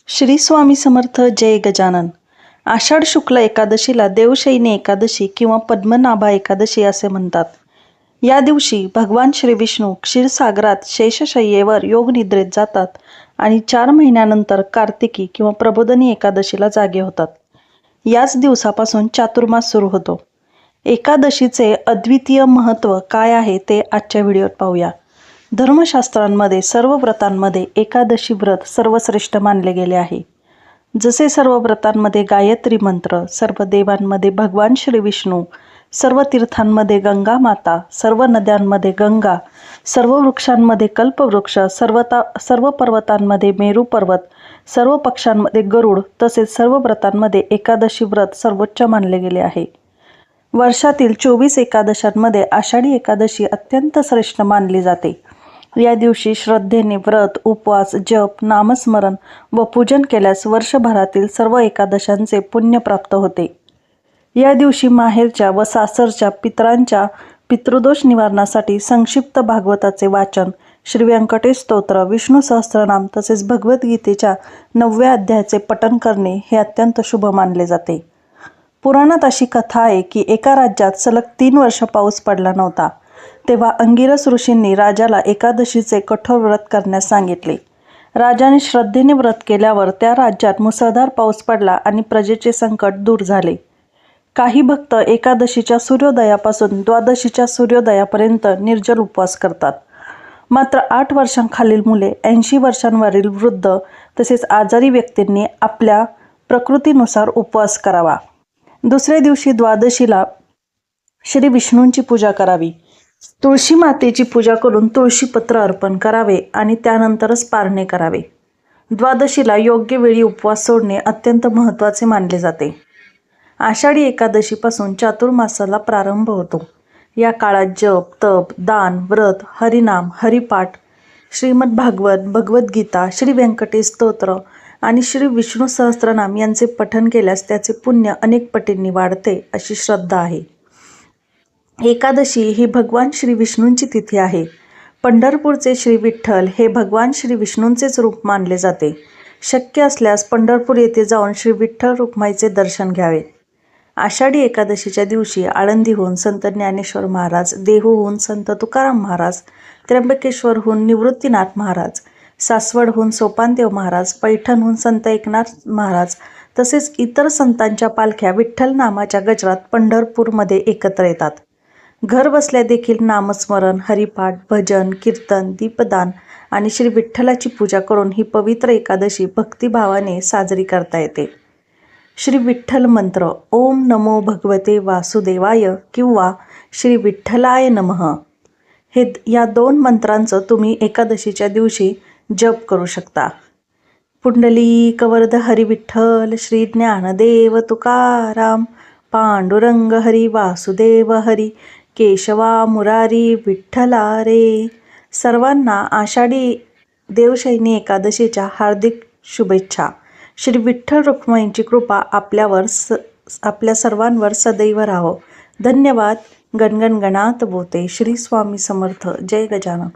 श्री स्वामी समर्थ. जय गजानन. आषाढ शुक्ल एकादशीला देवशयनी एकादशी किंवा पद्मनाभा एकादशी असे म्हणतात. या दिवशी भगवान श्री विष्णू क्षीरसागरात शेषशय्येवर योगनिद्रेत जातात आणि 4 महिन्यानंतर कार्तिकी किंवा प्रबोधनी एकादशीला जागे होतात. याच दिवसापासून चातुर्मास सुरू होतो. एकादशीचे अद्वितीय महत्त्व काय आहे ते आजच्या व्हिडिओत पाहूया. धर्मशास्त्रांमध्ये सर्व व्रतांमध्ये एकादशी व्रत सर्वश्रेष्ठ मानले गेले आहे. जसे सर्व व्रतांमध्ये गायत्री मंत्र, सर्व देवांमध्ये भगवान श्री विष्णू, सर्व तीर्थांमध्ये गंगा माता, सर्व नद्यांमध्ये गंगा, सर्व वृक्षांमध्ये कल्पवृक्ष, सर्व पर्वतांमध्ये मेरू पर्वत, सर्व पक्षांमध्ये गरुड, तसेच सर्व व्रतांमध्ये एकादशी व्रत सर्वोच्च मानले गेले आहे. वर्षातील 24 एकादशांमध्ये आषाढी एकादशी अत्यंत श्रेष्ठ मानली जाते. या दिवशी श्रद्धेने व्रत, उपवास, जप, नामस्मरण व पूजन केल्यास वर्षभरातील सर्व एकादशांचे पुण्य प्राप्त होते. या दिवशी माहेरच्या व सासरच्या पितरांच्या पितृदोष निवारणासाठी संक्षिप्त भागवताचे वाचन, श्री व्यंकटेश स्तोत्र, विष्णू सहस्त्रनाम तसेच भगवद्गीतेच्या 9व्या अध्यायाचे पठण करणे हे अत्यंत शुभ मानले जाते. पुराणात अशी कथा आहे की एका राज्यात सलग 3 वर्ष पाऊस पडला नव्हता. तेव्हा अंगिरस ऋषींनी राजाला एकादशीचे कठोर व्रत करण्यास सांगितले. राजाने श्रद्धेने व्रत केल्यावर त्या राज्यात मुसळधार पाऊस पडला आणि प्रजेचे संकट दूर झाले. काही भक्त एकादशीच्या सूर्योदयापासून द्वादशीच्या सूर्योदयापर्यंत निर्जल उपवास करतात. मात्र 8 वर्षांखालील मुले, 80 वर्षांवरील वृद्ध तसेच आजारी व्यक्तींनी आपल्या प्रकृतीनुसार उपवास करावा. दुसऱ्या दिवशी द्वादशीला श्री विष्णूंची पूजा करावी. तुळशी मातेची पूजा करून तुळशीपत्र अर्पण करावे आणि त्यानंतरच पारणे करावे. द्वादशीला योग्य वेळी उपवास सोडणे अत्यंत महत्त्वाचे मानले जाते. आषाढी एकादशीपासून चातुर्मासाला प्रारंभ होतो. या काळात जप, तप, दान, व्रत, हरिनाम, हरिपाठ, श्रीमद भागवत, भगवद्गीता, श्री व्यंकटेश स्तोत्र आणि श्री विष्णू सहस्त्रनाम यांचे पठण केल्यास त्याचे पुण्य अनेक पटींनी वाढते अशी श्रद्धा आहे. एकादशी ही भगवान श्री विष्णूंची तिथी आहे. पंढरपूरचे श्री विठ्ठल हे भगवान श्री विष्णूंचेच रूप मानले जाते. शक्य असल्यास पंढरपूर येथे जाऊन श्री विठ्ठल रुक्माईचे दर्शन घ्यावे. आषाढी एकादशीच्या दिवशी आळंदीहून संत ज्ञानेश्वर महाराज, देहूहून संत तुकाराम महाराज, त्र्यंबकेश्वरहून निवृत्तीनाथ महाराज, सासवडहून सोपानदेव महाराज, पैठणहून संत एकनाथ महाराज तसेच इतर संतांच्या पालख्या विठ्ठल नामाच्या गजरात पंढरपूरमध्ये एकत्र येतात. घर बसल्या देखील नामस्मरण, हरिपाठ, भजन, कीर्तन, दीपदान आणि श्री विठ्ठलाची पूजा करून ही पवित्र एकादशी भक्तिभावाने साजरी करता येते. श्री विठ्ठल मंत्र ओम नमो भगवते वासुदेवाय किंवा श्री विठ्ठलाय नमः या 2 मंत्रांचं तुम्ही एकादशीच्या दिवशी जप करू शकता. पुंडलिक वरद हरी विठ्ठल, श्री ज्ञानदेव तुकाराम, पांडुरंग हरी वासुदेव हरी, केशवा मुरारी विठ्ठला रे. सर्वांना आषाढी देवशयनी एकादशीच्या हार्दिक शुभेच्छा. श्री विठ्ठल रुक्माईंची कृपा आपल्या सर्वांवर सदैव राहो. धन्यवाद. गणगण गणात बोते. श्री स्वामी समर्थ. जय गजानन.